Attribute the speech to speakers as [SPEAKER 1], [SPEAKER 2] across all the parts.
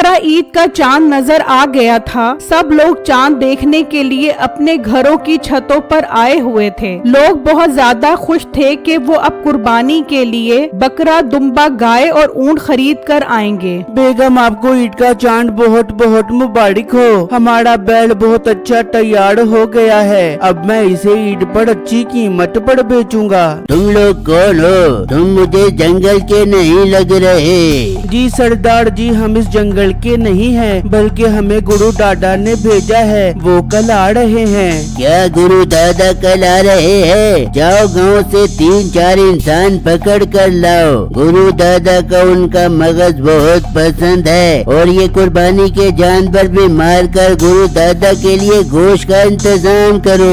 [SPEAKER 1] तरह ईद का चांद नजर आ गया था। सब लोग चांद देखने के लिए अपने घरों की छतों पर आए हुए थे। लोग बहुत ज्यादा खुश थे कि वो अब कुर्बानी के लिए बकरा, दुम्बा, गाय और ऊंट खरीद कर आएंगे।
[SPEAKER 2] बेगम, आपको ईद का चांद बहुत बहुत मुबारक हो। हमारा बैल बहुत अच्छा तैयार हो गया है। अब मैं इसे ईद पर अच्छी कीमत पर बेचूंगा।
[SPEAKER 3] तुम लोग कौन हो? तुम मुझे जंगल के नहीं लग रहे।
[SPEAKER 2] जी सरदार जी, हम इस जंगल के नहीं हैं, बल्कि हमें गुरु दादा ने भेजा है। वो कल आ रहे हैं।
[SPEAKER 3] क्या गुरु दादा कल आ रहे हैं? जाओ गांव से 3-4 इंसान पकड़ कर लाओ। गुरु दादा को उनका मगज बहुत पसंद है और ये कुर्बानी के जानवर भी मार कर गुरु दादा के लिए गोश्त का इंतजाम करो।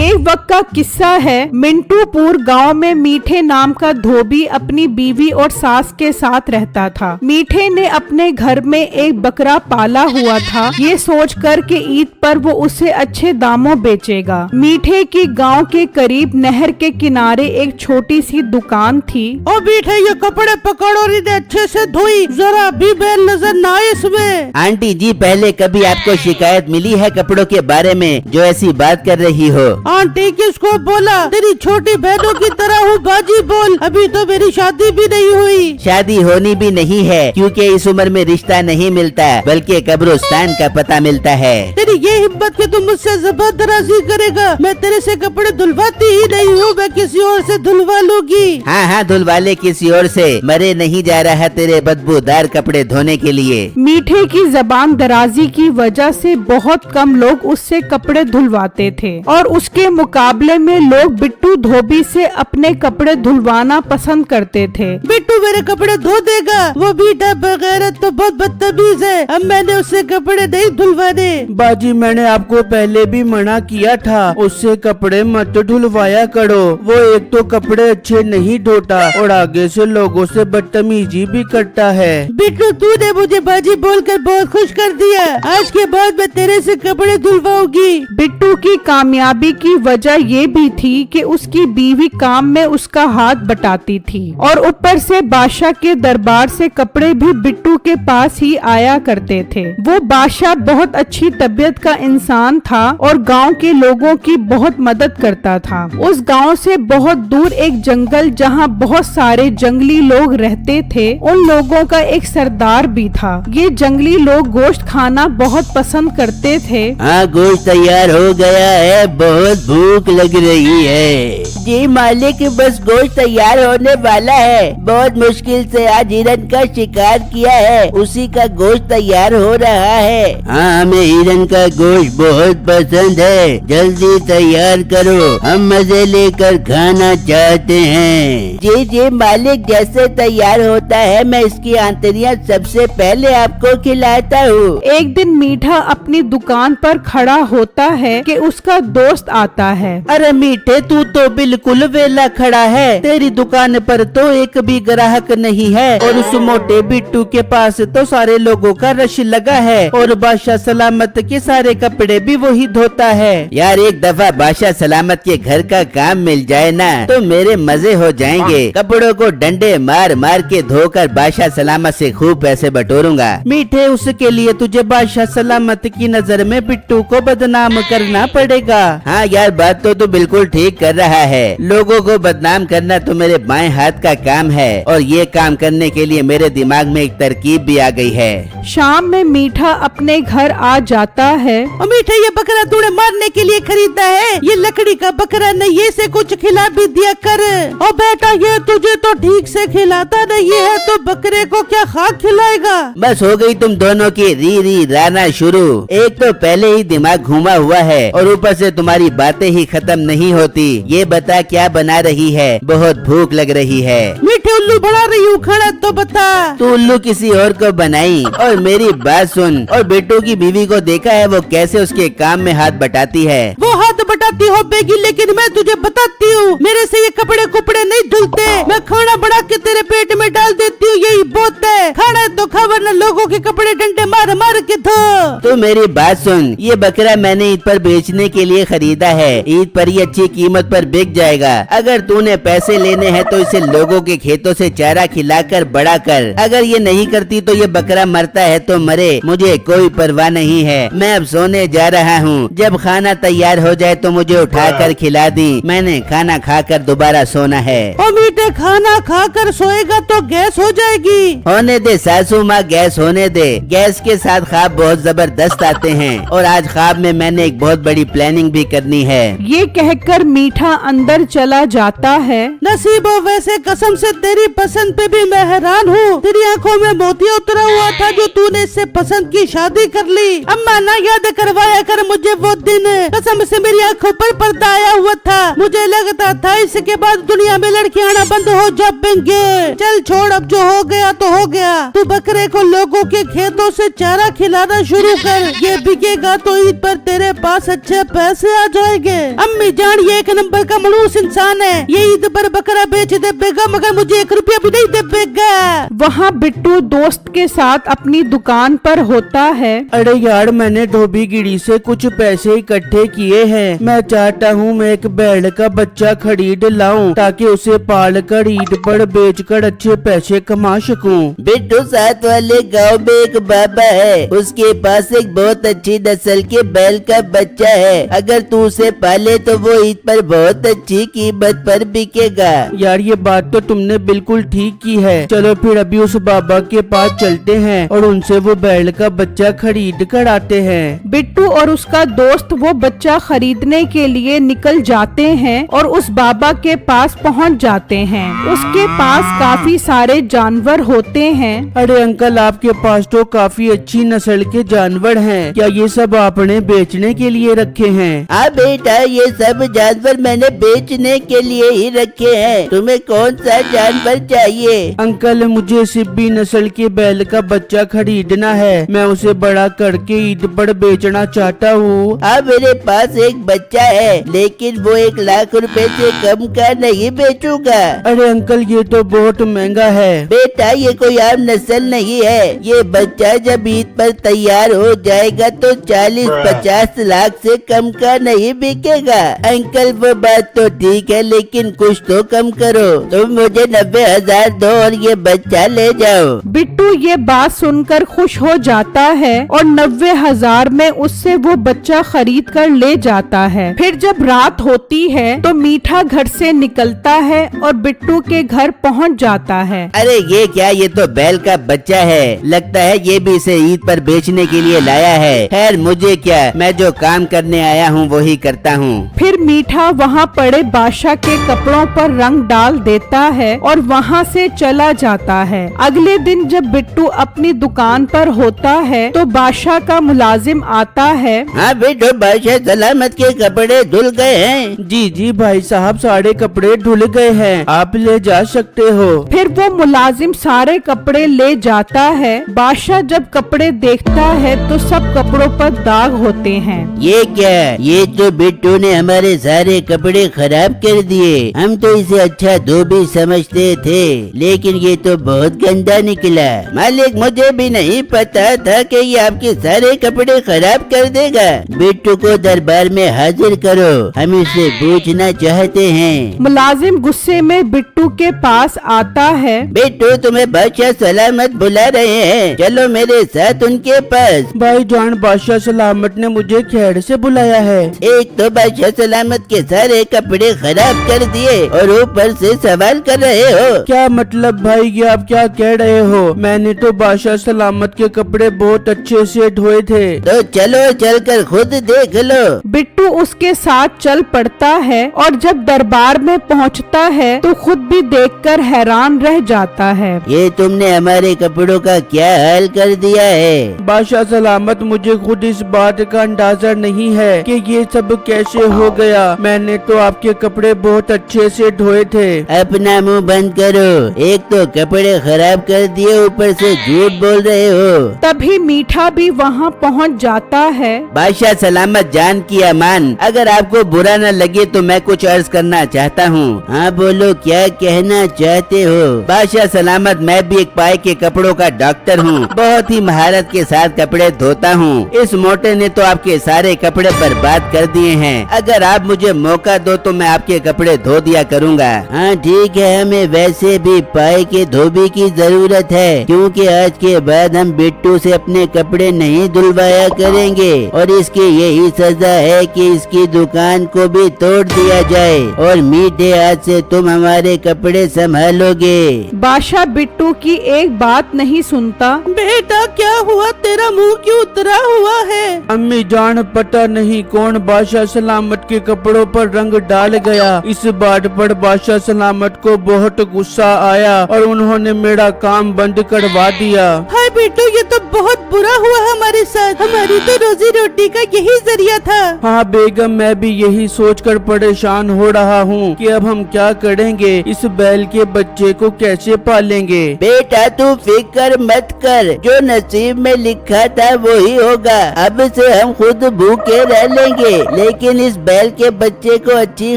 [SPEAKER 1] एक वक्त का किस्सा है। मिंटूपुर गांव में मीठे नाम का धोबी अपनी बीवी और सास के साथ रहता था। मीठे ने अपने घर में एक बकरा पाला हुआ था, ये सोचकर कि ईद पर वो उसे अच्छे दामों बेचेगा। मीठे की गांव के करीब नहर के किनारे एक छोटी सी दुकान थी।
[SPEAKER 2] ओ मीठे, ये कपड़े पकड़ और इन्हें अच्छे से धोई, जरा भी बैल नजर ना आए इसमें।
[SPEAKER 3] आंटी जी, पहले कभी आपको शिकायत मिली है कपड़ों के बारे में जो ऐसी बात कर रही हो?
[SPEAKER 2] आंटी किसको बोला? तेरी छोटी बहनों की तरह हूँ बाजी बोल। अभी तो मेरी शादी भी नहीं हुई।
[SPEAKER 3] शादी होनी भी नहीं है, क्योंकि इस उम्र में रिश्ता नहीं मिलता बल्कि कब्रिस्तान का पता मिलता है।
[SPEAKER 2] तेरी ये हिम्मत कि तुम मुझसे ज़बान दराजी करेगा? मैं तेरे से कपड़े धुलवाती ही नहीं हूँ, मैं किसी और से धुलवा लूंगी।
[SPEAKER 3] हाँ, धुलवा ले किसी और से। मरे नहीं जा रहा तेरे बदबूदार कपड़े धोने के लिए।
[SPEAKER 1] मीठे की जबान दराजी की वजह से बहुत कम लोग उससे कपड़े धुलवाते थे और उसके मुकाबले में लोग बिट्टू धोबी से अपने कपड़े धुलवाना पसंद करते थे।
[SPEAKER 2] बिट्टू मेरे कपड़े धो देगा। वो बीटा बगैरत तो बहुत बदतमीज है। अब मैंने उससे कपड़े नहीं धुलवाने। बाजी, मैंने आपको पहले भी मना किया था, उससे कपड़े मत धुलवाया करो। वो एक तो कपड़े अच्छे नहीं धोता और आगे से लोगों से बदतमीजी भी करता है। बिट्टू, तूने मुझे बाजी बोलकर बहुत खुश कर दिया। आज के बाद मैं तेरे से कपड़े धुलवाऊंगी।
[SPEAKER 1] बिट्टू की कामयाबी की वजह ये भी थी कि उसकी बीवी काम में उसका हाथ बटाती थी और ऊपर से बादशाह के दरबार से कपड़े भी बिट्टू के पास ही आया करते थे। वो बादशाह बहुत अच्छी तबीयत का इंसान था और गांव के लोगों की बहुत मदद करता था। उस गांव से बहुत दूर एक जंगल जहां बहुत सारे जंगली लोग रहते थे, उन लोगों का एक सरदार भी था। ये जंगली लोग गोश्त खाना बहुत पसंद करते थे।
[SPEAKER 3] हाँ, गोश्त तैयार हो गया है, बहुत भूख लग रही है। जी मालिक, बस गोश्त तैयार होने वाला है। बहुत मुश्किल से आज हिरन का शिकार किया है, उसी का गोश्त तैयार हो रहा है। हाँ, हमें हिरन का गोश्त बहुत पसंद है, जल्दी तैयार करो, हम मजे लेकर खाना चाहते हैं। जी मालिक, जैसे तैयार होता है मैं इसकी आंतरियां सबसे पहले आपको खिलाता हूँ।
[SPEAKER 1] एक दिन मीठा अपनी दुकान पर खड़ा होता है कि उसका दोस्त आता है।
[SPEAKER 2] अरे मीठे, तू तो बिल्कुल वेला खड़ा है। तेरी दुकान पर तो एक भी ग्राहक नहीं है और उस मोटे बिट्टू के पास तो सारे लोगों का रश लगा है और बादशाह सलामत के सारे कपड़े भी वही धोता है।
[SPEAKER 3] यार, एक दफा बादशाह सलामत के घर का काम मिल जाए ना तो मेरे मजे हो जाएंगे। कपड़ों को डंडे मार मार के धोकर बादशाह सलामत से खूब पैसे बटोरूंगा।
[SPEAKER 2] मीठे, उसके लिए तुझे बादशाह सलामत की नजर में बिट्टू को बदनाम करना पड़ेगा।
[SPEAKER 3] हाँ यार, बात तो तू बिल्कुल ठीक कर रहा है। लोगों को बदनाम करना तो मेरे बाएं हाथ का काम है और ये काम करने के लिए मेरे दिमाग में एक तरकीब भी आ गई है।
[SPEAKER 1] शाम में मीठा अपने घर आ जाता है।
[SPEAKER 2] मीठा, ये बकरा तूने मारने के लिए खरीदा है? ये लकड़ी का बकरा नहीं है, इसे कुछ खिला भी दिया कर। और बेटा, ये तुझे तो ठीक से खिलाता नहीं है, तो बकरे को क्या खाक खिलाएगा?
[SPEAKER 3] बस हो गई तुम दोनों की री राना शुरू। एक तो पहले ही दिमाग घूमा हुआ है और ऊपर से तुम्हारी बातें ही खत्म नहीं होती। ये बता क्या बना रही है? बहुत भूख लग रही है।
[SPEAKER 2] मीठे, उल्लू बना रही हूँ, खड़ा तो बता।
[SPEAKER 3] तू उल्लू किसी और को बनाई। और मेरी बात सुन, और बेटू की बीवी को देखा है वो कैसे उसके काम में हाथ बटाती है?
[SPEAKER 2] वो हाथ हाथ बटाती हो बेगी, लेकिन मैं तुझे बताती हूँ मेरे से ये कपड़े कुपड़े नहीं धुलते। मैं खाना बना के तेरे पेट में डाल देती हूँ, यही बहुत है। खाना है तो खा, वरना लोगों के कपड़े डंडे मार मार के धो।
[SPEAKER 3] तो मेरी बात सुन, ये बकरा मैंने ईद पर बेचने के लिए खरीदा है। ईद पर ये अच्छी कीमत पर बिक जाएगा। अगर तूने पैसे लेने हैं तो इसे लोगों के खेतों से चारा खिलाकर बड़ा कर। अगर ये नहीं करती तो ये बकरा मरता है तो मरे, मुझे कोई परवाह नहीं है। मैं अब सोने जा रहा हूँ। जब खाना तैयार हो जाए तो मुझे उठाकर खिला दी। मैंने खाना खाकर दोबारा सोना है।
[SPEAKER 2] ओ मीठे, खाना खाकर सोएगा तो गैस हो जाएगी।
[SPEAKER 3] होने दे सासू माँ, गैस होने दे। गैस के साथ ख्वाब बहुत जबरदस्त आते हैं और आज ख्वाब में मैंने एक बहुत बड़ी प्लानिंग भी करनी है।
[SPEAKER 1] ये कहकर मीठा अंदर चला जाता है।
[SPEAKER 2] नसीबो, वैसे कसम से तेरी पसंद पे भी मैं हैरान हूँ। तेरी आंखों में मोतिया उतरा हुआ था जो तूने इससे पसंद की शादी कर ली। अम्मा ना याद करवाया कर मुझे वो दिन, कसम से मेरी आंखों पर पर्दा आया हुआ था। मुझे लगता था इसके बाद दुनिया में लड़कियां आना बंद हो जाएंगे। चल छोड़, अब जो हो गया तो हो गया। तू बकरे को लोगों के खेतों से चारा खिलाना शुरू कर। ये बिकेगा तो ईद पर तेरे पास अच्छे पैसे आ जाएंगे। अम्मी जान, ये एक नंबर का मनहूस इंसान है। ये ईद पर बकरा बेच देगा मगर मुझे 1 रुपया भी नहीं देगा।
[SPEAKER 1] वहाँ बिट्टू दोस्त के साथ अपनी दुकान पर होता है।
[SPEAKER 2] अरे यार, मैंने धोबी गिरी से कुछ पैसे इकट्ठे किए हैं। मैं चाहता हूँ मैं एक बैल का बच्चा खरीद लाऊं ताकि उसे पाल कर ईद पर बेच कर अच्छे पैसे कमा सकूं।
[SPEAKER 3] बिट्टू, साथ वाले गांव में एक बाबा है, उसके पास एक बहुत अच्छी नस्ल के बैल का बच्चा है। अगर तू उसे पाले तो वो ईद पर बहुत अच्छी कीमत पर बिकेगा।
[SPEAKER 2] यार, ये बात तो तुमने बिल्कुल ठीक की है। चलो फिर अभी उस बाबा के पास चलते हैं और उनसे वो बैल का बच्चा खरीद कर आते हैं।
[SPEAKER 1] बिट्टू और उसका दोस्त वो बच्चा खरीदने के लिए निकल जाते हैं और उस बाबा के पास पहुंच जाते हैं। उसके पास काफी सारे जानवर होते हैं।
[SPEAKER 2] अरे अंकल, आपके पास तो काफी अच्छी नस्ल के जानवर हैं। क्या ये सब आपने बेचने के लिए रखे हैं?
[SPEAKER 3] हाँ बेटा, ये सब जानवर मैंने बेचने के लिए ही रखे हैं। तुम्हें कौन सा जानवर चाहिए?
[SPEAKER 2] अंकल, मुझे सिब्बी नस्ल के बैल का बच्चा खरीदना है। मैं उसे बड़ा करके ईद पर बेचना चाहता हूँ।
[SPEAKER 3] हाँ, मेरे पास एक बच्चा है, लेकिन वो 1 लाख रुपए से कम का नहीं बेचूंगा।
[SPEAKER 2] अरे अंकल, ये तो बहुत महंगा है।
[SPEAKER 3] बेटा, ये कोई आम नस्ल नहीं है। ये बच्चा जब ईद पर तैयार हो जाएगा तो 40-50 लाख से कम का नहीं बिकेगा। अंकल, वो बात तो ठीक है, लेकिन कुछ तो कम करो। तुम मुझे 90,000 दो और ये बच्चा ले जाओ।
[SPEAKER 1] बिट्टू ये बात सुनकर खुश हो जाता है और 90,000 में उससे वो बच्चा खरीद कर ले जाता है। फिर जब रात होती है तो मीठा घर से निकलता है और बिट्टू के घर पहुंच जाता है।
[SPEAKER 3] अरे ये क्या, ये तो बैल का बच्चा है। लगता है ये भी इसे ईद पर बेचने के लिए लाया है। खैर मुझे क्या, मैं जो काम करने आया हूँ वो ही करता हूँ।
[SPEAKER 1] फिर मीठा वहाँ पड़े बादशाह के कपड़ों पर रंग डाल देता है और वहाँ से चला जाता है। अगले दिन जब बिट्टू अपनी दुकान पर होता है तो बादशाह का मुलाजिम आता है।
[SPEAKER 3] हाँ बेटो, बादशाह सलामत के कपड़े धुल गए हैं।
[SPEAKER 2] जी भाई साहब, सारे कपड़े धुल गए हैं, आप ले जा सकते हो।
[SPEAKER 1] फिर वो मुलाजिम सारे कपड़े ले जाता है। बादशाह जब कपड़े देखता है तो सब कपड़ों पर दाग होते हैं।
[SPEAKER 3] ये क्या, ये तो बिट्टू ने हमारे सारे कपड़े खराब कर दिए। हम तो इसे अच्छा धोबी समझते थे, लेकिन ये तो बहुत गंदा निकला। मालिक, मुझे भी नहीं पता था कि ये आपके सारे कपड़े खराब कर देगा। बिट्टू को दरबार में हाजिर करो, हम इससे पूछना चाहते हैं।
[SPEAKER 1] मुलाजिम गुस्से में बिट्टू के पास आता है।
[SPEAKER 3] बिट्टू, तुम्हें बादशाह सलामत बुला रहे हैं, चलो मेरे साथ उनके पास।
[SPEAKER 2] भाईजान, बादशाह सलामत ने मुझे खैर से बुलाया है।
[SPEAKER 3] एक तो बादशाह सलामत के सारे कपड़े खराब कर दिए और ऊपर से सवाल कर रहे हो।
[SPEAKER 2] क्या मतलब भाई, ये आप क्या कह रहे हो? मैंने तो बादशाह सलामत के कपड़े बहुत अच्छे से धोए थे।
[SPEAKER 3] तो चलो, चलकर खुद देख लो।
[SPEAKER 1] बिट्टू उसके साथ चल पड़ता है और जब दरबार में पहुंचता है तो खुद भी देखकर हैरान रह जाता है।
[SPEAKER 3] ये तुमने हमारे कपड़ों का क्या हाल कर दिया है?
[SPEAKER 2] बादशाह सलामत, मुझे खुद इस बात का अंदाजा नहीं है कि ये सब कैसे हो गया। मैंने तो आपके कपड़े बहुत अच्छे से धोए थे।
[SPEAKER 3] अपना मुंह बंद करो, एक तो कपड़े खराब कर दिए, ऊपर से झूठ बोल रहे हो।
[SPEAKER 1] तभी मीठा भी वहाँ पहुँच जाता है।
[SPEAKER 3] बादशाह सलामत जान की मेहमान, अगर आपको बुरा न लगे तो मैं कुछ अर्ज करना चाहता हूँ। हाँ बोलो, क्या कहना चाहते हो? बादशाह सलामत, मैं भी एक पाए के कपड़ों का डॉक्टर हूँ। बहुत ही महारत के साथ कपड़े धोता हूँ। इस मोटे ने तो आपके सारे कपड़े बर्बाद कर दिए हैं। अगर आप मुझे मौका दो तो मैं आपके कपड़े धो दिया करूँगा। हाँ ठीक है, हमें वैसे भी पाए के धोबी की जरूरत है, क्योंकि आज के बाद हम बिट्टू से अपने कपड़े नहीं धुलवाया करेंगे और इसकी यही सजा है कि इसकी दुकान को भी तोड़ दिया जाए और मीठे हाथ से तुम हमारे कपड़े संभालोगे।
[SPEAKER 1] बादशाह बिट्टू की एक बात नहीं सुनता।
[SPEAKER 2] बेटा क्या हुआ, तेरा मुंह क्यों उतरा हुआ है?
[SPEAKER 4] अम्मी जान, पता नहीं कौन बादशाह सलामत के कपड़ों पर रंग डाल गया। इस बात पर बादशाह सलामत को बहुत गुस्सा आया और उन्होंने मेरा काम बंद करवा दिया।
[SPEAKER 2] हाय बेटू, ये तो बहुत बुरा हुआ हमारे साथ। हमारी तो रोजी रोटी का यही जरिया था।
[SPEAKER 4] हाँ बेगम, मैं भी यही सोचकर परेशान हो रहा हूँ कि अब हम क्या करेंगे, इस बैल के बच्चे को कैसे पालेंगे।
[SPEAKER 3] बेटा तू फिक्र मत कर, जो नसीब में लिखा था वही होगा। अब से हम खुद भूखे रह लेंगे, लेकिन इस बैल के बच्चे को अच्छी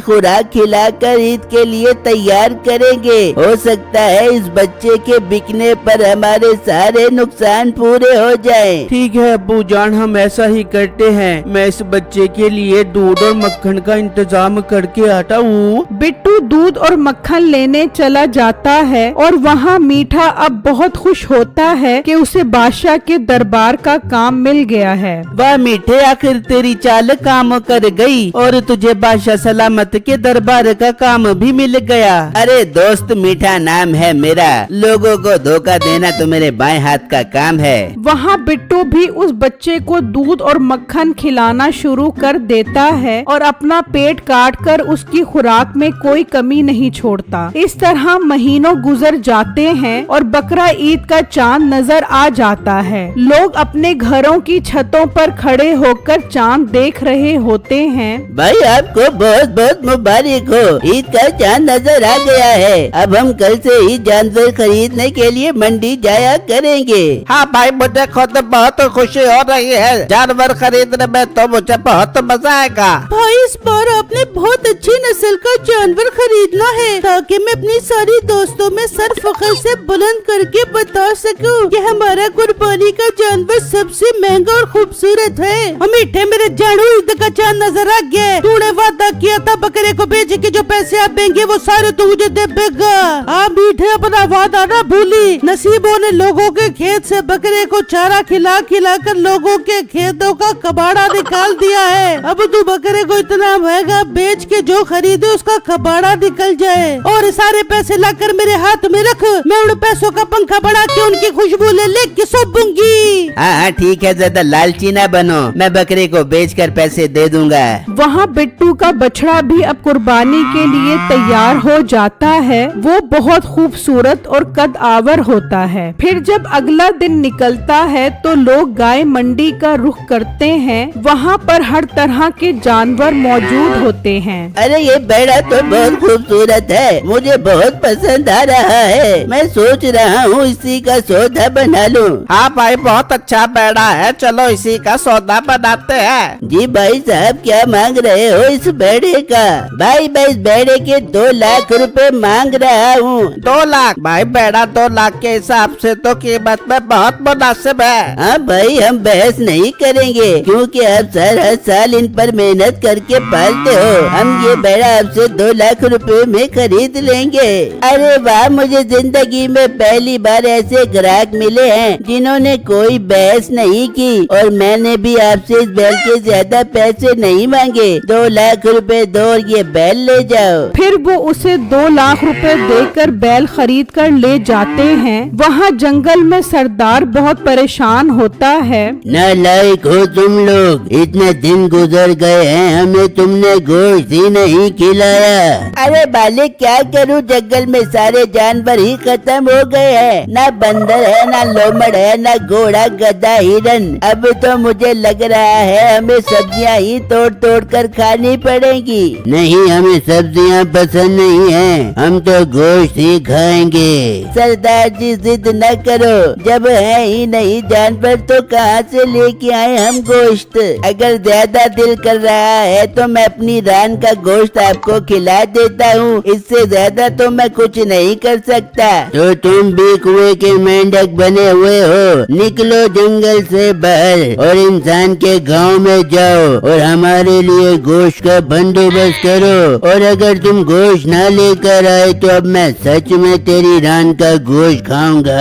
[SPEAKER 3] खुराक खिलाकर ईद के लिए तैयार करेंगे। हो सकता है इस बच्चे के बिकने पर हमारे सारे नुकसान पूरे हो जाए।
[SPEAKER 4] ठीक है अब्बू जान, हम ऐसा ही करते हैं। मैं इस बच्चे के लिए दूध और मक्खन का इंतजाम करके आता हूँ।
[SPEAKER 1] बिट्टू दूध और मक्खन लेने चला जाता है और वहाँ मीठा अब बहुत खुश होता है कि उसे बादशाह के दरबार का काम मिल गया है।
[SPEAKER 2] वाह मीठे, आखिर तेरी चाल काम कर गई और तुझे बादशाह सलामत के दरबार का काम भी मिल गया।
[SPEAKER 3] अरे दोस्त, मीठा नाम है मेरा। लोगों को धोखा देना तो मेरे बाएं हाथ का काम है।
[SPEAKER 1] वहाँ बिट्टू भी उस बच्चे को दूध और मक्खन खिलाना शुरू कर देता है और अपना पेट काट कर उसकी खुराक में कोई कमी नहीं छोड़ता। इस तरह महीनों गुजर जाते हैं और बकरा ईद का चांद नजर आ जाता है। लोग अपने घरों की छतों पर खड़े होकर चांद देख रहे होते हैं।
[SPEAKER 3] भाई आपको बहुत बहुत मुबारक हो, ईद का चांद नजर आ गया है। अब हम कल से ही जानवर खरीदने के लिए मंडी जाया करेंगे।
[SPEAKER 2] हाँ भाई, मुझे खुद बहुत खुशी हो रही है। जानवर खरीदने में तो मुझे बहुत मजा आएगा। भाई इस बार आपने बहुत अच्छी नस्ल का जानवर खरीदना है, ताकि मैं अपनी सारी दोस्तों में सर फख्र से बुलंद करके बता सकूं कि हमारा कुर्बानी का जानवर सबसे महंगा और खूबसूरत है। मीठे मेरे जानू, ईद का चांद नजर आ गया। तूने वादा किया था बकरे को बेच के जो पैसे आप देंगे वो सारे तो मुझे दे देगा। आप मीठे अपना वादा ना भूली। नसीबों ने लोगों के खेत से बकरे को चारा खिला खिला कर लोगों के खेतों का कबाड़ा निकाल दिया है। अब तू बकरे को इतना महंगा बेच के जो खरीदे उसका कबाड़ा निकल जाए और सारे पैसे लाकर मेरे हाथ में रख। मैं उन पैसों का पंखा बढ़ा के उनकी खुशबू ले लेके सूंघूंगी।
[SPEAKER 3] हाँ ठीक है, ज्यादा लालची ना बनो। मैं बकरे को बेचकर पैसे दे दूंगा।
[SPEAKER 1] वहाँ बिट्टू का बछड़ा भी अब कुर्बानी के लिए तैयार हो जाता है। वो बहुत खूबसूरत और कद आवर होता है। फिर जब अगला दिन निकलता है तो लोग गाय मंडी का रुख करते हैं। वहाँ पर हर तरह के जानवर मौजूद होते हैं।
[SPEAKER 3] अरे ये बैड़ा तो बहुत खूबसूरत है, मुझे बहुत पसंद आ रहा है। मैं सोच रहा हूँ इसी का सौदा बना लूँ।
[SPEAKER 2] हाँ भाई, बहुत अच्छा बैड़ा है, चलो इसी का सौदा बनाते हैं।
[SPEAKER 3] जी भाई साहब, क्या मांग रहे हो इस बैड़े का? भाई मैं इस बैड़े के 2 लाख रुपए मांग रहा हूँ।
[SPEAKER 2] 2 लाख? भाई बैड़ा 2 लाख के हिसाब से तो कीमत में बहुत मुनासिब है।
[SPEAKER 3] हाँ भाई, हम बहस नहीं करेंगे, क्योंकि आप हर साल इन पर मेहनत करके पालते हो। हम ये बैड़ा आपसे 2 लाख रुपए में खरीद लेंगे। अरे वाह, मुझे जिंदगी में पहली बार ऐसे ग्राहक मिले हैं जिन्होंने कोई बहस नहीं की, और मैंने भी आपसे इस बैल के ज्यादा पैसे नहीं मांगे। 2 लाख रुपए दो और ये बैल ले जाओ।
[SPEAKER 1] फिर वो उसे 2 लाख रुपए देकर बैल खरीद कर ले जाते हैं। वहाँ जंगल में सरदार बहुत परेशान होता है।
[SPEAKER 3] नालायक हो तुम लोग, इतने दिन गुजर गए हैं, हमें तुमने गोश्त ही नहीं खिलाया। अरे मालिक क्या करूं, जंगल में सारे जानवर ही खत्म हो गए हैं। ना बंदर है, ना लोमड़ है, ना घोड़ा, गधा, हिरन। अब तो मुझे लग रहा है हमें सब्जियां ही तोड़ तोड़ कर खानी पड़ेगी। नहीं, हमें सब्जियां पसंद नहीं है, हम तो गोश्त ही खाएंगे। सरदार जी जिद न करो, जब है ही नहीं जानवर तो कहाँ से लेके आए हम गोश्त? अगर ज्यादा दिल कर रहा है तो मैं अपनी रान का गोश्त आपको खिला देता हूँ, इससे ज्यादा तो मैं कुछ नहीं कर सकता। तो तुम भी कुएं के मेंढक बने हुए हो, निकलो जंगल से बाहर और इंसान के गांव में जाओ और हमारे लिए गोश्त का बंदोबस्त करो, और अगर तुम गोश्त ना लेकर आए तो अब मैं सच में तेरी रान का गोश्त खाऊंगा।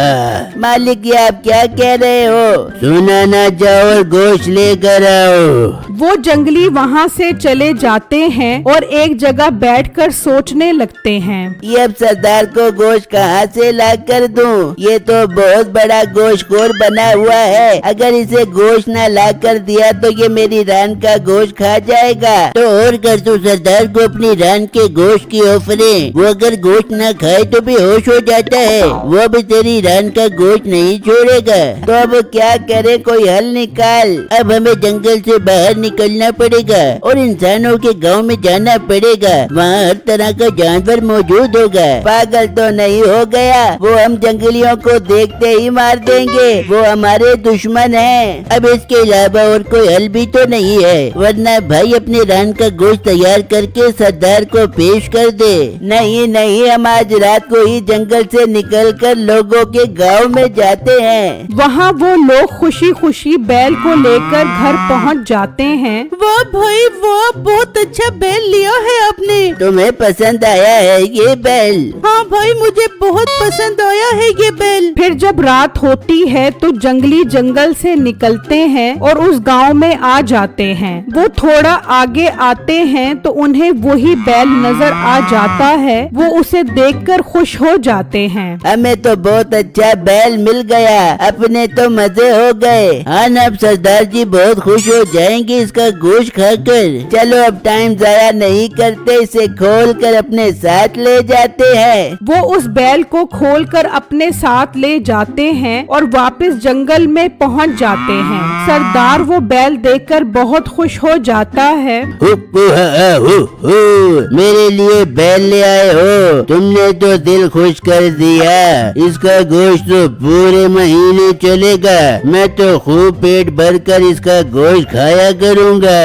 [SPEAKER 3] मालिक ये आप क्या कह रहे हो? सुना ना, जाओ और गोश्त लेकर आओ।
[SPEAKER 1] वो जंगली वहाँ से चले जाते हैं और एक जगह बैठकर सोचने लगते हैं।
[SPEAKER 3] ये अब सरदार को गोश्त कहाँ से ला कर दूं? ये तो बहुत बड़ा गोश्तखोर बना हुआ है, अगर इसे गोश्त न ला कर दिया तो ये मेरी रान का गोश्त खा जाएगा। तो और कर तू सरदार को अपनी रान के गोश्त की ऑफरें, वो अगर गोश्त न खाए तो बेहोश हो जाता है, वो भी तेरी रान का गोश्त नहीं छोड़ेगा। तो अब क्या करे, कोई हल निकाल। अब हमें जंगल से बाहर निकलना पड़ेगा और इंसानों के गांव में जाना पड़ेगा, वहाँ हर तरह का जानवर मौजूद होगा। पागल तो नहीं हो गया? वो हम जंगलियों को देखते ही मार देंगे, वो हमारे दुश्मन हैं। अब इसके अलावा और कोई हल भी तो नहीं है, वरना भाई अपने रान का गोश्त तैयार करके सरदार को पेश कर दे। नहीं नहीं, हम आज रात को ही जंगल से निकलकर लोगों के गांव में जाते हैं।
[SPEAKER 1] वहाँ वो लोग खुशी खुशी बैल को लेकर घर पहुँच जाते हैं।
[SPEAKER 2] वाह भाई वाह, बहुत अच्छा बैल लिया है आपने।
[SPEAKER 3] तुम्हें पसंद आया है ये बैल?
[SPEAKER 2] हाँ भाई, मुझे बहुत पसंद आया है ये बैल।
[SPEAKER 1] फिर जब रात होती है तो जंगली जंगल से निकलते हैं और उस गांव में आ जाते हैं। वो थोड़ा आगे आते हैं तो उन्हें वही बैल नजर आ जाता है। वो उसे देखकर खुश हो जाते हैं।
[SPEAKER 3] हमें तो बहुत अच्छा बैल मिल गया, अपने तो मजे हो गए। हाँ ना, अब सरदार जी बहुत खुश हो जाएंगे इसका गोश्त खाकर। चलो अब टाइम जाया नहीं करते, इसे खोल कर अपने साथ ले जाते हैं।
[SPEAKER 1] वो उस बैल को खोलकर अपने साथ ले जाते हैं और वापस जंगल में पहुंच जाते हैं। सरदार वो बैल देखकर बहुत खुश हो जाता है।
[SPEAKER 3] मेरे लिए बैल ले आए हो, तुमने तो दिल खुश कर दिया। इसका गोश्त तो पूरे महीने चलेगा, मैं तो खूब पेट भरकर इसका गोश्त खाया करूँगा।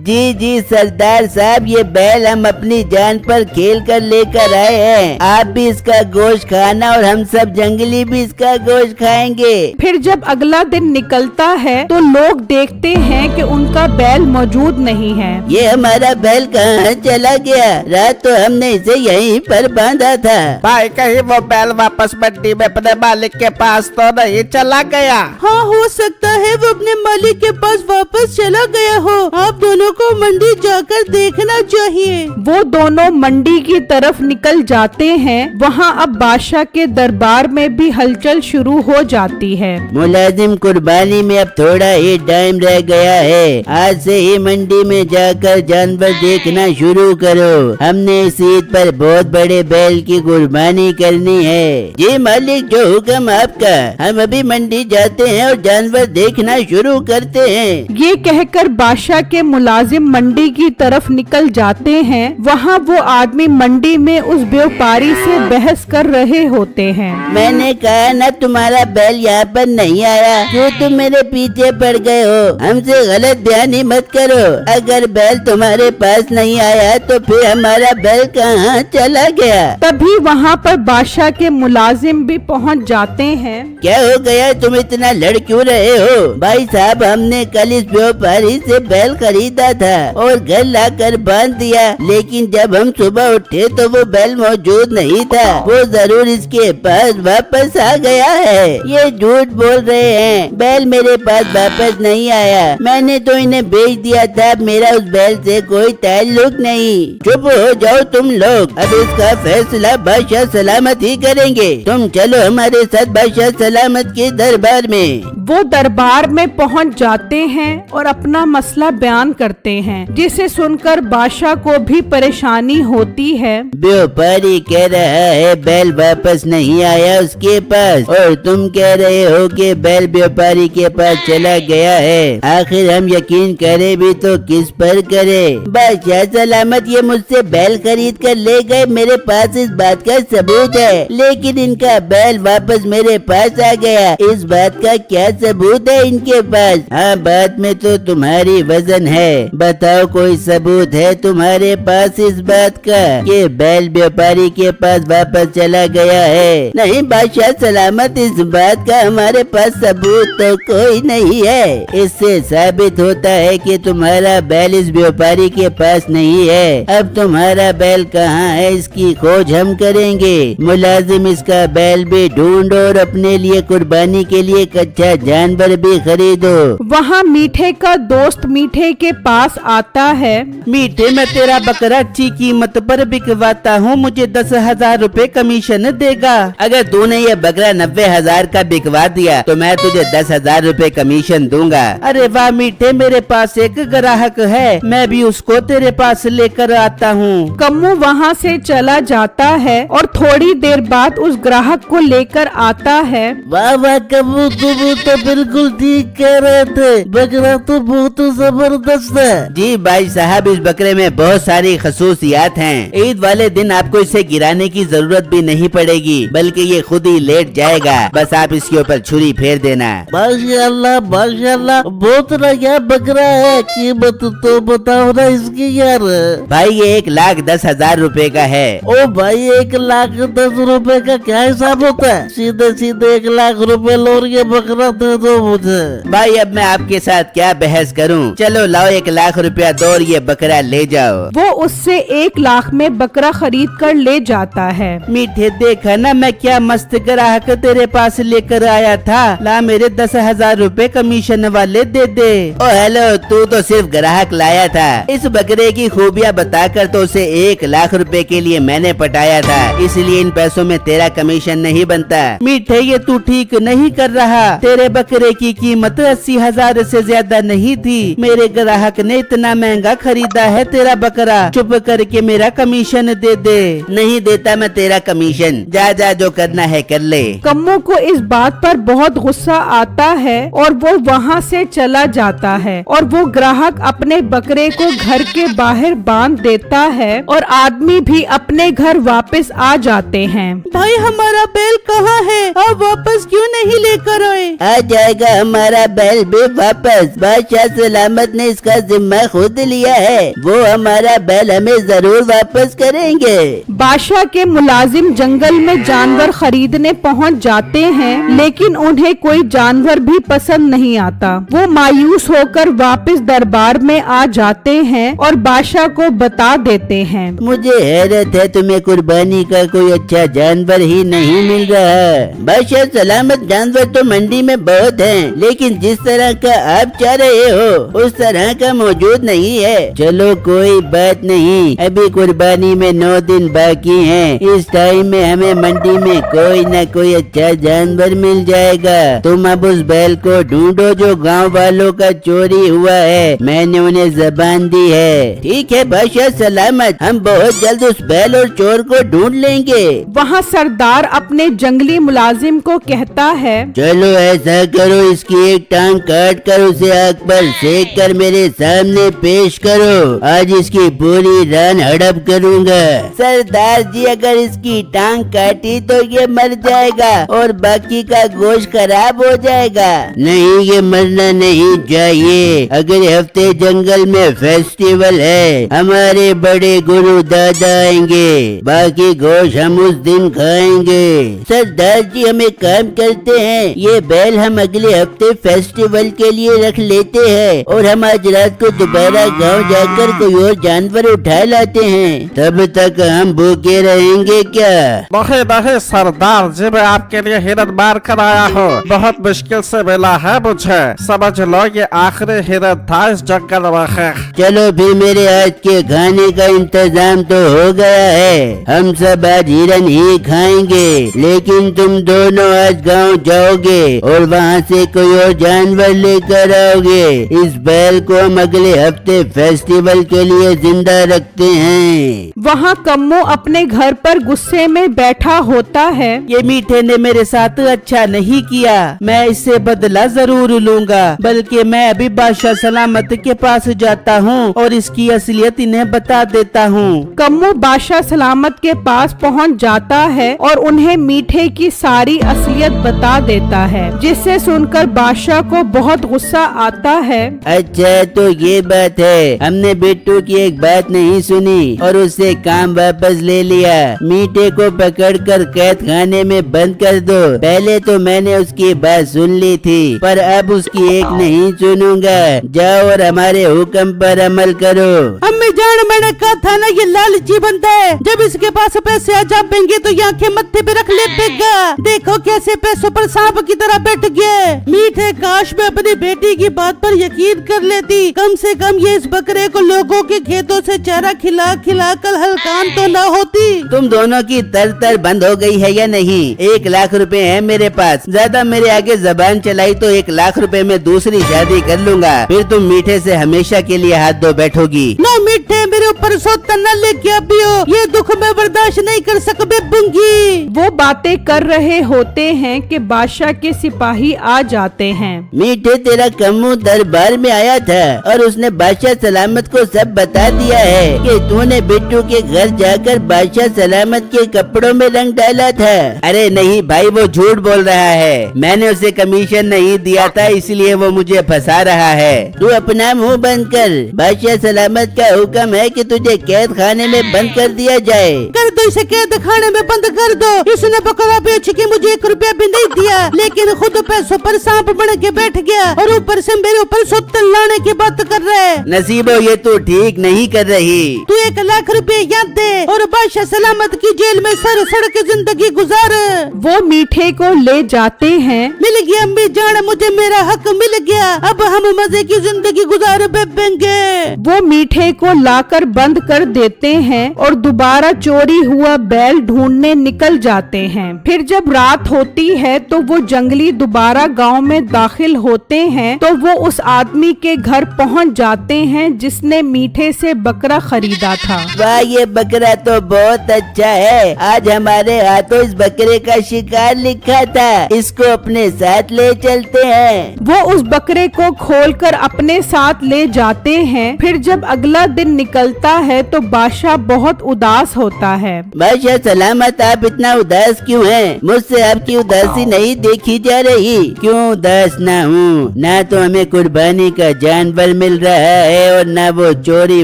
[SPEAKER 3] जी जी सरदार साहब, ये बैल हम अपनी जान पर खेल कर लेकर आए हैं, आप भी इसका गोश्त खाना और हम सब जंगली भी इसका गोश्त खाएंगे।
[SPEAKER 1] फिर जब अगला दिन निकलता है तो लोग देखते हैं कि उनका बैल मौजूद नहीं है।
[SPEAKER 3] ये हमारा बैल कहाँ चला गया? रात तो हमने इसे यहीं पर बांधा था।
[SPEAKER 2] भाई कहीं वो बैल वापस मंडी में अपने मालिक के पास तो नहीं चला गया? हाँ, हो सकता है वो अपने मालिक के पास वापस चला गया हो। आप दोनों को मंडी जाकर देखना चाहिए।
[SPEAKER 1] वो दोनों मंडी की तरफ निकल जाते हैं। वहाँ अब बादशाह के दरबार में भी हलचल शुरू हो जाती है।
[SPEAKER 3] मुलाजिम, कुर्बानी में अब थोड़ा ही टाइम रह गया है, आज से ही मंडी में जाकर जानवर देखना शुरू करो। हमने इस ईद पर बहुत बड़े बैल की कुर्बानी करनी है। जी मालिक, जो हुक्म आपका। हम अभी मंडी जाते हैं और जानवर देखना शुरू करते हैं।
[SPEAKER 1] ये कहकर बादशाह के मुलाजिम मंडी की तरफ निकल जाते हैं। वहाँ वो आदमी मंडी में उस व्यापारी से बहस कर रहे होते हैं।
[SPEAKER 3] मैंने कहा ना तुम्हारा बैल यहाँ पर नहीं आया, क्यों तुम मेरे पीछे पड़ गए हो? हमसे गलत बयानी मत करो। अगर बैल तुम्हारे पास नहीं आया तो फिर हमारा बैल कहाँ चला गया?
[SPEAKER 1] तभी वहाँ पर बादशाह के मुलाजिम भी पहुँच जाते हैं।
[SPEAKER 3] क्या हो गया, तुम इतना लड़ क्यों रहे हो? भाई साहब, हमने कल इस व्यापारी से बैल खरीदा था और घर लाकर बांध दिया, लेकिन जब हम सुबह उठे तो वो बैल मौजूद नहीं था। वो जरूर इसके पास वापस आ गया है। ये झूठ बोल रहे हैं, बैल मेरे पास वापस नहीं आया। मैंने तो इन्हें बेच दिया था, मेरा उस बैल से कोई ताल्लुक नहीं। चुप हो जाओ तुम लोग, अब इसका फैसला बादशाह सलामत ही करेंगे। तुम चलो हमारे साथ बादशाह सलामत के दरबार में।
[SPEAKER 1] वो दरबार में पहुँच जाते हैं और अपना मसला बयान करते हैं, जिसे सुनकर बादशाह को भी परेशानी होती है।
[SPEAKER 3] व्यापारी कह रहा है बैल वापस नहीं आया उसके पास, और तुम कह रहे हो कि बैल व्यापारी के पास चला गया है। आखिर हम यकीन करें भी तो किस पर करें? बादशाह सलामत ये मुझसे बैल खरीद कर ले गए, मेरे पास इस बात का सबूत है, लेकिन इनका बैल वापस मेरे पास आ गया, इस बात का क्या सबूत है इनके पास? हाँ, बात में तो तुम्हारी वजन है। बताओ कोई सबूत है तुम्हारे पास इस बात का कि बैल व्यापारी के पास वापस चला गया है? नहीं बादशाह सलामत, इस बात का हमारे पास सबूत तो कोई नहीं है। इससे साबित होता है कि तुम्हारा बैल इस व्यापारी के पास नहीं है। अब तुम्हारा बैल कहाँ है इसकी खोज हम करेंगे। मुलाजिम इसका बैल भी ढूंढो और अपने लिए कुर्बानी के लिए एक अच्छा जानवर भी खरीदो।
[SPEAKER 1] वहाँ मीठे का दोस्त मीठे के पास आता है।
[SPEAKER 2] मीठे, मैं तेरा बकरा अच्छी कीमत पर बिकवाता हूँ, मुझे 10,000 रुपए कमीशन देगा।
[SPEAKER 3] अगर तूने ये बकरा 90,000 का बिकवा दिया तो मैं तुझे 10,000 रुपए कमीशन दूंगा।
[SPEAKER 2] अरे वाह मीठे, मेरे पास एक ग्राहक है, मैं भी उसको तेरे पास लेकर आता हूँ।
[SPEAKER 1] कम्मू वहाँ से चला जाता है और थोड़ी देर बाद उस ग्राहक को लेकर आता है।
[SPEAKER 3] वाह वाह कबू, तुम तो बिल्कुल ठीक कह रहे थे, बकरा तो बहुत जबरदस्त है। जी भाई साहब, इस बकरे में बहुत सारी खसूसियात हैं। ईद वाले दिन आपको इसे गिराने की जरूरत भी नहीं पड़ेगी, बल्कि ये खुद ही लेट जाएगा। बस आप इसके ऊपर छुरी फेर देना। माशाअल्लाह माशाअल्लाह, बहुत नया बकरा है। कीमत तो बताओ ना इसकी यार। भाई ये 1,10,000 रुपए का है। ओ भाई 1,10,000 रुपए का क्या हिसाब होता है? सीधे सीधे 1,00,000 रुपए लो और ये बकरा दे दो मुझे। भाई अब मैं आपके साथ क्या बहस करूं? चलो लाओ 1,00,000 रुपया दो और ये बकरा ले जाओ।
[SPEAKER 1] वो उससे 1,00,000 में बकरा खरीद कर ले जाता है।
[SPEAKER 2] मीठे, देखा ना मैं क्या मस्त ग्राहक तेरे पास लेकर आया था। ला मेरे 10,000 रुपए कमीशन वाले दे दे।
[SPEAKER 3] ओ हेलो, तू तो सिर्फ ग्राहक लाया था। इस बकरे की खूबियाँ बताकर तो उसे 1,00,000 रुपए के लिए मैंने पटाया था, इसलिए इन पैसों में तेरा कमीशन नहीं बनता।
[SPEAKER 2] मीठे, ये तू ठीक नहीं कर रहा। तेरे बकरे की कीमत 80,000 से ज्यादा नहीं थी। मेरे ग्राहक ने इतना महंगा खरीदा है तेरा बकरा। चुप करके मेरा कमीशन दे दे।
[SPEAKER 3] नहीं देता मैं तेरा कमीशन। जा जा, जो करना है कर ले।
[SPEAKER 1] कम्मू को इस बात पर बहुत गुस्सा आता है और वो वहाँ से चला जाता है और वो ग्राहक अपने बकरे को घर के बाहर बांध देता है और आदमी भी अपने घर वापस आ जाते हैं।
[SPEAKER 2] भाई हमारा बैल कहाँ है? आप वापस क्यों नहीं लेकर आए?
[SPEAKER 3] आ जाएगा हमारा बैल भी वापस। बादशाह सलामत ने इसका जिम्मा खुद लिया है। वो हमारा बैल हमें जरूर वापस करेंगे।
[SPEAKER 1] बादशाह के मुलाजिम जंगल में जानवर खरीदने पहुंच जाते हैं, लेकिन उन्हें कोई जानवर भी पसंद नहीं आता। वो मायूस होकर वापस दरबार में आ जाते हैं और बादशाह को बता देते हैं।
[SPEAKER 3] मुझे हैरत है, तुम्हें कुर्बानी का कोई अच्छा जानवर ही नहीं मिल रहा। बादशाह सलामत, जानवर तो मंडी में बहुत हैं, लेकिन जिस तरह का आप चाह रहे हो उस तरह का मौजूद नहीं है। चलो कोई बात नहीं, अभी कुर्बानी में 9 दिन बाकी हैं। इस टाइम में हमें मंडी में कोई न कोई अच्छा जानवर मिल जाएगा। तुम अब उस बैल को ढूंढो जो गांव वालों का चोरी हुआ है। मैंने उन्हें जबान दी है। ठीक है बादशाह सलामत, हम बहुत जल्द उस बैल और चोर को ढूंढ लेंगे।
[SPEAKER 1] वहाँ सरदार अपने जंगली मुलाजिम को कहता है,
[SPEAKER 3] चलो ऐसा करो, इसकी एक टांग काट कर उसे आग पर सेक कर मेरे सामने पेश करो। आज इसकी पूरी रान हड़प करूंगा। सरदार जी, अगर इसकी टांग काटी तो ये मर जाएगा और बाकी का गोश्त खराब हो जाएगा। नहीं, ये मरना नहीं चाहिए। अगले हफ्ते जंगल में फेस्टिवल है, हमारे बड़े गुरु दादा आएंगे, बाकी गोश्त हम उस दिन खाएंगे। सरदार जी, हम एक काम करते हैं, ये बैल हम अगले हफ्ते फेस्टिवल के लिए रख लेते हैं और हम आज रात को दोबारा गांव जाकर कोई और जानवर उठा लाते हैं। तब तक हम भूखे रहेंगे क्या?
[SPEAKER 5] नहीं सरदार जी, मैं आपके लिए हिरन मार कर आया हूँ। बहुत मुश्किल से मिला है मुझे। समझ लो ये आखिरी हिरन था इस जंगल में।
[SPEAKER 3] चलो फिर मेरे आज के खाने का इंतजाम तो हो गया है। हम सब आज हिरन ही खाएंगे, लेकिन तुम दोनों आज गांव जाओगे और वहाँ से कोई और जानवर लेकर आओगे। इस बैल को हम अगले हफ्ते फेस्टिवल के लिए जिंदा रखते हैं।
[SPEAKER 1] वहाँ कम्मू अपने घर पर गुस्से में बैठा होता है।
[SPEAKER 2] ये मीठे ने मेरे साथ अच्छा नहीं किया, मैं इससे बदला जरूर लूंगा। बल्कि मैं अभी बादशाह सलामत के पास जाता हूँ और इसकी असलियत इन्हें बता देता हूँ।
[SPEAKER 1] कम्मू बादशाह सलामत के पास पहुँच जाता है और उन्हें मीठे की सारी असलियत बता देता है, जिससे सुनकर बादशाह को बहुत गुस्सा आता है।
[SPEAKER 3] अच्छा तो ये बात है। हमने बिट्टू की एक बात नहीं सुनी और उससे काम वापस ले लिया। मीठे को पकड़कर कैद खाने में बंद कर दो। पहले तो मैंने उसकी बात सुन ली थी, पर अब उसकी एक नहीं सुनूंगा। जाओ और हमारे हुक्म पर अमल करो।
[SPEAKER 2] अम्मी जान, मैंने कहा था ना ये लालची बंदा है, जब इसके पास पैसे आ जाएंगे तो ये आंखें मत्थे पे रख लेगा। देखो कैसे पैसों पर सांप की तरह बैठ गया। मीठे, काश मैं अपनी बेटी की बात पर यकीन कर लेती। कम से कम ये इस बकरे को लोगों के खेतों से चारा खिला खिला कर हलकान तो न होती।
[SPEAKER 3] तुम दोनों की तर बंद हो गई है या नहीं? 1 लाख रुपए है मेरे पास। ज्यादा मेरे आगे जबान चलाई तो 1 लाख रुपए में दूसरी शादी कर लूंगा। फिर तुम मीठे से हमेशा के लिए हाथ धो बैठोगी।
[SPEAKER 2] ना मीठे, मेरे ऊपर सोता न लेके अभी हो, ये दुख मैं बर्दाश्त नहीं कर सकते बुंगी।
[SPEAKER 1] वो बातें कर रहे होते हैं कि बादशाह के सिपाही आ जाते हैं।
[SPEAKER 3] मीठे, तेरा कम्मू दरबार में आया था और उसने बादशाह सलामत को सब बता दिया है कि तूने बिट्टू के घर जाकर बादशाह सलामत के कपड़ों में रंग डाला था। अरे नहीं भाई, वो झूठ बोल रहा है। मैंने उसे कमीशन नहीं दिया था, इसलिए वो मुझे फंसा रहा है। तू अपना मुंह बंद कर। बादशाह सलामत का हुक्म है कि तुझे कैद खाने में बंद कर दिया जाए।
[SPEAKER 2] कर दो इसे, कैद खाने में बंद कर दो। इसने बकरा बेच के मुझे 1 रुपया भी नहीं दिया, लेकिन खुद पैसों पर सांप बन के बैठ गया और ऊपर से मेरे ऊपर सोतन लाने की बात कर रहा है।
[SPEAKER 3] नसीबो, ये तू ठीक नहीं कर रही।
[SPEAKER 2] तू 1 लाख रुपए याद दे और बादशाह सलामत की जेल में सड़ सड़ के जिंदगी गुजार।
[SPEAKER 1] वो मीठे को ले जाते हैं।
[SPEAKER 2] मिल गया अम्मी जान, मुझे मेरा हक मिल गया। अब हम मजे की जिंदगी गुजार बेबेंगे।
[SPEAKER 1] वो मीठे को लाकर बंद कर देते हैं और दोबारा चोरी हुआ बैल ढूंढने निकल जाते हैं। फिर जब रात होती है तो वो जंगली दोबारा गांव में दाखिल होते हैं तो वो उस आदमी के घर पहुंच जाते हैं जिसने मीठे से बकरा खरीदा था।
[SPEAKER 3] वाह, ये बकरा तो बहुत अच्छा है। आज हमारे हाथों इस बकरे का शिकार लिखा था। इसको अपने साथ ले चलते हैं।
[SPEAKER 1] वो उस बकरे को खोलकर अपने साथ ले जाते हैं। फिर जब अगला दिन निकलता है तो बादशाह बहुत उदास होता है।
[SPEAKER 3] बादशाह सलामत, आप इतना उदास क्यों हैं? मुझसे आपकी उदासी नहीं देखी जा रही। क्यों उदास ना हूँ? ना तो हमें कुर्बानी का जानवर मिल रहा है और ना वो चोरी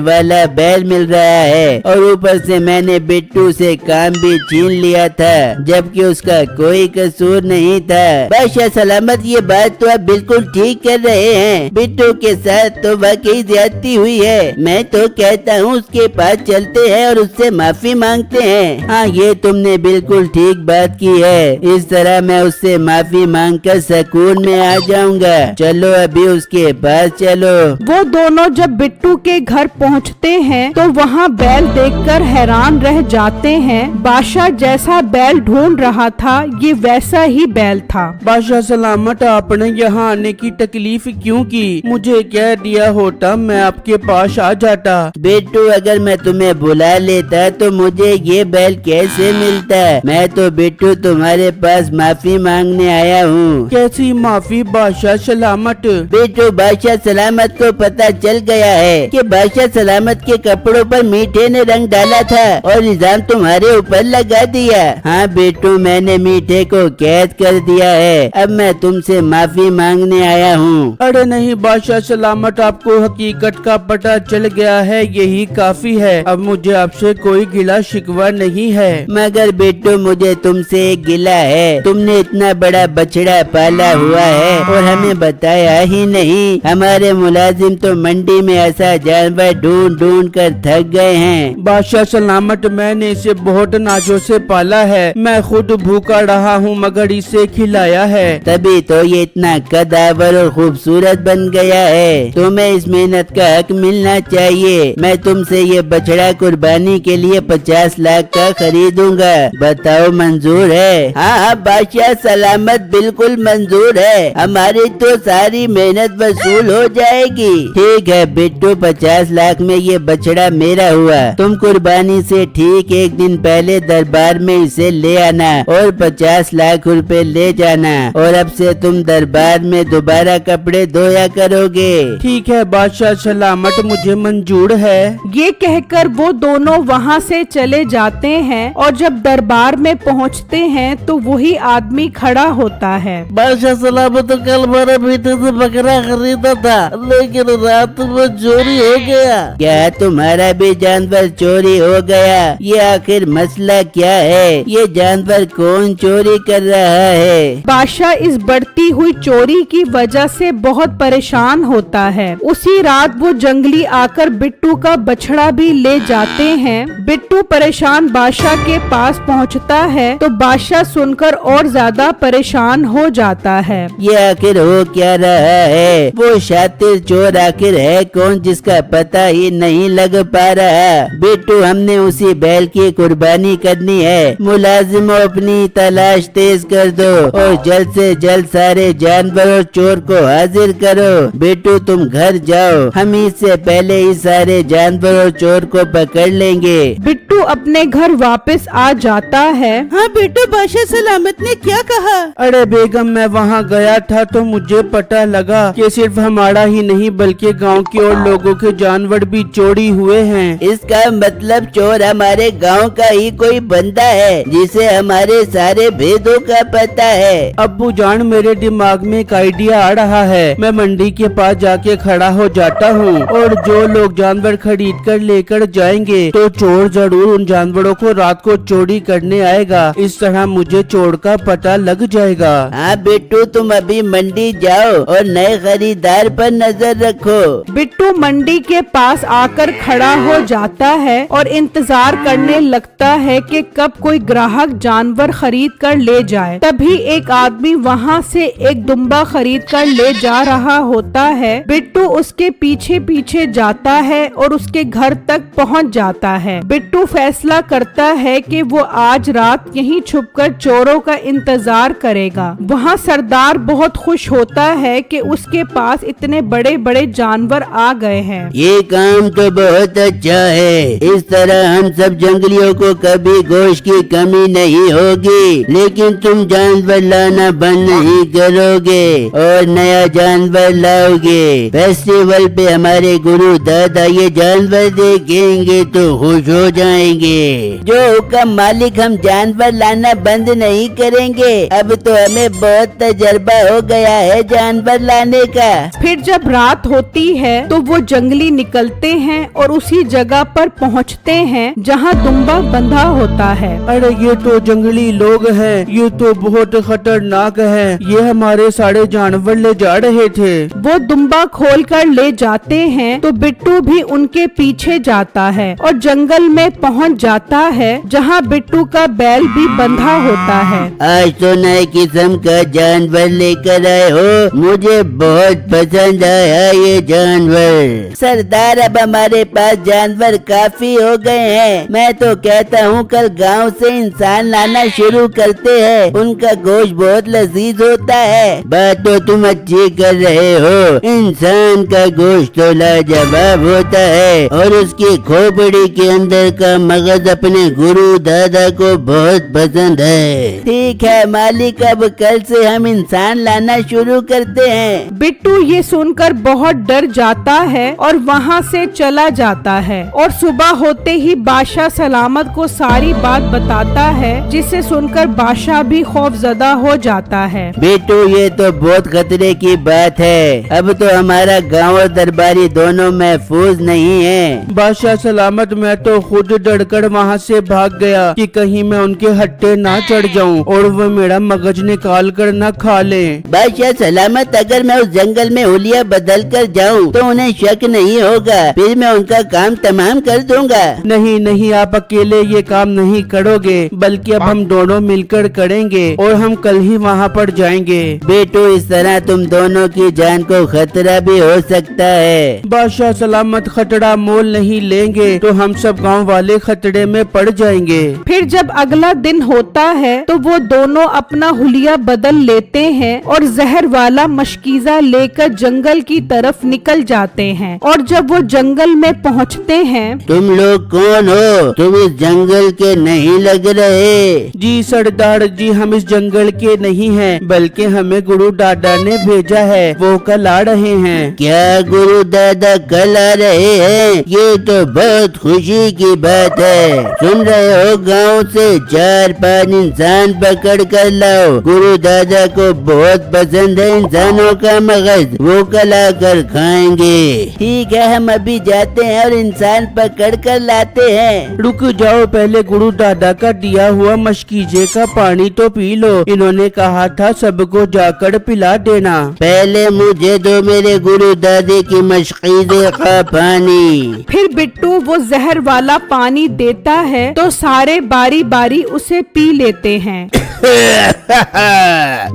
[SPEAKER 3] वाला बैल मिल रहा है, और ऊपर से मैंने बिट्टू से काम भी छीन लिया था जबकि उसका कोई कसूर नहीं था। बादशाह सलामत, ये बात तो आप बिल्कुल ठीक कर रहे हैं। बिट्टू के साथ तो वाकई ज्यादती हुई है। मैं तो कहता हूँ उसके पास चलते हैं और उससे माफी मांगते हैं। हाँ, ये तुमने बिल्कुल ठीक बात की है। इस तरह मैं उससे माफी मांगकर सुकून में आ जाऊंगा। चलो अभी उसके पास चलो।
[SPEAKER 1] वो दोनों जब बिट्टू के घर पहुंचते हैं तो वहाँ बैल देखकर हैरान रह जाते हैं। बादशाह जैसा बैल ढूंढ रहा था ये वैसा ही बैल था।
[SPEAKER 4] बादशाह सलामत, आपने यहाँ आने की तकलीफ क्यों की? मुझे कह दिया होता मैं आपके पास आ जाता।
[SPEAKER 3] बिट्टू, अगर मैं तुम्हें बुला लेता तो मुझे ये बैल कैसे मिलता? मैं तो बिट्टू तुम्हारे पास माफी मांगने आया हूँ।
[SPEAKER 4] कैसी माफी बादशाह सलामत?
[SPEAKER 3] बिट्टू, बादशाह सलामत को पता चल गया है कि बादशाह सलामत के कपड़ों पर मीठे ने रंग डाला था और इल्जाम तुम्हारे ऊपर लगा दिया। हाँ बिट्टू, मैंने मीठे को कैद कर दिया है। अब मैं तुमसे माफी मांगने आया हूँ।
[SPEAKER 4] अरे नहीं बादशाह सलामत, आपको हकीकत का पता चल गया है, यही काफी है। अब मुझे आपसे कोई गिला शिकवा नहीं है।
[SPEAKER 3] मगर बिट्टू, मुझे तुमसे एक गिला है। तुमने इतना बड़ा बछड़ा पाला हुआ है और हमें बताया ही नहीं। हमारे मुलाजिम तो मंडी में ऐसा जानवर ढूंढ ढूंढ कर थक गए हैं।
[SPEAKER 4] बादशाह सलामत, मैंने इसे बहुत नाजों से पाला है। मैं खुद भूखा रहा हूँ मगर इसे खिलाया है।
[SPEAKER 3] तभी तो ये इतना कदावर और खूबसूरत बन गया है। तुम्हें इस मेहनत का हक मिलना चाहिए। मैं तुमसे ये बछड़ा कुर्बानी के लिए 50 लाख का खरीदूंगा। बताओ मंजूर है? हाँ बादशाह सलामत, बिल्कुल मंजूर है। हमारी तो सारी मेहनत वसूल हो जाएगी। ठीक है बिट्टू, 50 लाख में ये बछड़ा मेरा हुआ। तुम कुर्बानी से ठीक 1 दिन पहले दरबार में इसे ले आना और 50 लाख रुपए ले जाना, और अब से तुम दरबार में दोबारा कपड़े धोया करोगे।
[SPEAKER 4] ठीक है बादशाह सलामत, मुझे मंजूर है।
[SPEAKER 2] है।
[SPEAKER 1] ये कहकर वो दोनों वहाँ से चले जाते हैं और जब दरबार में पहुँचते हैं तो वही आदमी खड़ा होता है।
[SPEAKER 3] बादशाह सलामत, कल मेरे बेटे से बकरा खरीदा था, लेकिन रात में चोरी हो गया। क्या तुम्हारा भी जानवर चोरी हो गया? ये आखिर मसला क्या है? ये जानवर कौन चोरी कर रहा है?
[SPEAKER 1] बादशाह इस बढ़ती हुई चोरी की वजह से बहुत परेशान होता है। उसी रात वो जंगली आकर बिट्टू का बछड़ा भी ले जाते हैं। बिट्टू परेशान बादशाह के पास पहुंचता है तो बादशाह सुनकर और ज्यादा परेशान हो जाता है।
[SPEAKER 3] ये आखिर हो क्या रहा है? वो शातिर चोर आखिर है कौन जिसका पता ही नहीं लग पा रहा? बिट्टू, हमने उसी बैल की कुर्बानी करनी है। मुलाजिमों, अपनी तलाश तेज कर दो और जल्द से जल्द सारे जानवर और चोर को हाजिर करो। बिट्टू, तुम घर जाओ, हम इससे पहले ही सारे जानवर और चोर को पकड़ लेंगे।
[SPEAKER 1] बिट्टू अपने घर वापस आ जाता है।
[SPEAKER 2] हाँ बेटो, बादशाह सलामत ने क्या कहा?
[SPEAKER 4] अरे बेगम, मैं वहाँ गया था तो मुझे पता लगा कि सिर्फ हमारा ही नहीं बल्कि गांव के और लोगों के जानवर भी चोरी हुए हैं।
[SPEAKER 3] इसका मतलब चोर हमारे गांव का ही कोई बंदा है जिसे हमारे सारे भेदों का पता है।
[SPEAKER 4] अब्बू जान, मेरे दिमाग में एक आइडिया आ रहा है। मैं मंडी के पास जाके खड़ा हो जाता हूँ और जो लोग जानवर खरीद कर लेकर जाएंगे तो चोर जरूर उन जानवरों को रात को चोरी करने आएगा। इस तरह मुझे चोर का पता लग जाएगा।
[SPEAKER 3] हाँ बिट्टू, तुम अभी मंडी जाओ और नए खरीदार पर नजर रखो।
[SPEAKER 1] बिट्टू मंडी के पास आकर खड़ा हो जाता है और इंतजार करने लगता है कि कब कोई ग्राहक जानवर खरीद कर ले जाए। तभी एक आदमी वहाँ से एक दुम्बा खरीद कर ले जा रहा होता है। बिट्टू उसके पीछे पीछे जाता है और उसके घर तक पहुँच जाता है। बिट्टू फैसला करता है कि वो आज रात यहीं छुपकर चोरों का इंतजार करेगा। वहाँ सरदार बहुत खुश होता है कि उसके पास इतने बड़े बड़े जानवर आ गए हैं।
[SPEAKER 3] ये काम तो बहुत अच्छा है। इस तरह हम सब जंगलियों को कभी गोश्त की कमी नहीं होगी। लेकिन तुम जानवर लाना बंद नहीं करोगे और नया जानवर लाओगे। फेस्टिवल पे हमारे गुरु दादा ये जानवर देखेंगे तो खुश हो जाएंगे। जो हुक्म मालिक, हम जानवर लाना बंद नहीं करेंगे। अब तो हमें बहुत तजर्बा हो गया है जानवर लाने का।
[SPEAKER 1] फिर जब रात होती है तो वो जंगली निकलते हैं और उसी जगह पर पहुंचते हैं जहां दुम्बा बंधा होता है।
[SPEAKER 4] अरे ये तो जंगली लोग हैं, ये तो बहुत खतरनाक है। ये हमारे सारे जानवर ले जा रहे थे।
[SPEAKER 1] वो दुम्बा खोल कर ले जाते हैं तो बिट्टू भी उनके पीछे जाता है और जंगल में पहुंच जाता है जहां बिट्टू का बैल भी बंधा होता है।
[SPEAKER 3] आज तो नए किस्म का जानवर लेकर आए हो, मुझे बहुत पसंद आया ये जानवर। सरदार, अब हमारे पास जानवर काफी हो गए हैं। मैं तो कहता हूँ कल गांव से इंसान लाना शुरू करते हैं। उनका गोश्त बहुत लजीज होता है। बात तो तुम अच्छी कर रहे हो। इंसान का गोश्त तो लाजवाब होता है और उसकी खोपड़ी के अंदर का मगज अपने गुरु दादा को बहुत पसंद है। ठीक है मालिक, अब कल से हम इंसान लाना शुरू करते हैं।
[SPEAKER 1] बिट्टू ये सुनकर बहुत डर जाता है और वहाँ से चला जाता है और सुबह होते ही बादशाह सलामत को सारी बात बताता है, जिसे सुनकर बादशाह भी खौफजदा हो जाता है।
[SPEAKER 3] बिट्टू, ये तो बहुत खतरे की बात है। अब तो हमारा गांव और दरबारी दोनों महफूज नहीं है।
[SPEAKER 4] बादशाह सलामत, मैं तो खुद डरकर वहाँ से भाग गया कि कहीं मैं उनके हट्टे ना चढ़ जाऊँ और वो मेरा मगज निकाल कर न खा ले।
[SPEAKER 3] बादशाह सलामत, अगर मैं उस जंगल में हुलिया बदल कर जाऊँ तो उन्हें शक नहीं होगा। फिर मैं उनका काम तमाम कर दूंगा।
[SPEAKER 4] नहीं नहीं, आप अकेले ये काम नहीं करोगे, बल्कि अब हम दोनों मिलकर करेंगे और हम कल ही वहाँ पर जाएंगे।
[SPEAKER 3] बेटू, इस तरह तुम दोनों की जान को खतरा भी हो सकता है।
[SPEAKER 4] बादशाह सलामत, खतरा मोल नहीं लेंगे तो हम सब गांव वाले खतरे में पड़ जाएंगे।
[SPEAKER 1] फिर जब अगला दिन होता है तो वो दोनों अपना हुलिया बदल लेते हैं और जहर वाला मशकीजा लेकर जंगल की तरफ निकल जाते हैं। और जब वो जंगल में पहुंचते हैं,
[SPEAKER 3] तुम लोग कौन हो? तुम इस जंगल के नहीं लग रहे।
[SPEAKER 4] जी सरदार जी, हम इस जंगल के नहीं हैं, बल्कि हमें गुरु दादा ने भेजा है। वो कल आ रहे हैं।
[SPEAKER 3] क्या गुरु दादा कल आ रहे हैं? हैं, ये तो बहुत खुशी की बात है। सुन रहे हो, गांव से 4-5 इंसान पकड़ कर लाओ। गुरु दादा को बहुत पसंद है इंसानों का मगज, वो कला कर खाएंगे। ठीक है, हम अभी जाते हैं और इंसान पकड़ कर लाते हैं।
[SPEAKER 2] रुक जाओ, पहले गुरु दादा का दिया हुआ मशकीजे का पानी तो पी लो। इन्होंने कहा था सबको जाकर पिला देना।
[SPEAKER 3] पहले मुझे दो मेरे गुरु दादी की मशकीजे का पानी।
[SPEAKER 1] फिर बिट्टू वो जहर वाला पानी देता है तो सारे बारी बारी उसे पी लेते हैं।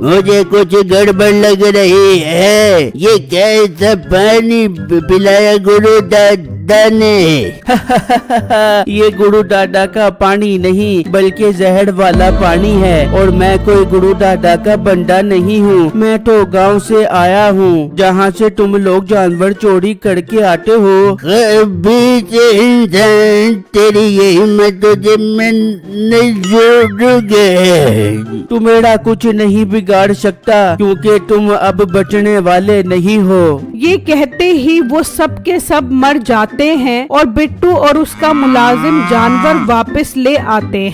[SPEAKER 3] मुझे कुछ गड़बड़ लग रही है, ये कैसा पानी पिलाया गुरु दादा ने?
[SPEAKER 2] ये गुरु दादा का पानी नहीं बल्कि जहर वाला पानी है, और मैं कोई गुरु दादा का बंदा नहीं हूँ। मैं तो गांव से आया हूँ, जहाँ से तुम लोग जानवर चोरी करके आते हो।
[SPEAKER 3] बीच इंसान, तेरी ये हिम्मत तुझे मैं नहीं जोड़ूंगा।
[SPEAKER 2] तू मेरा कुछ नहीं बिगाड़ सकता, क्योंकि तुम अब बचने वाले नहीं हो।
[SPEAKER 1] ये कहते ही वो सब के सब मर जाते हैं और बिट्टू और उसका मुलाजिम जानवर वापस ले आते हैं।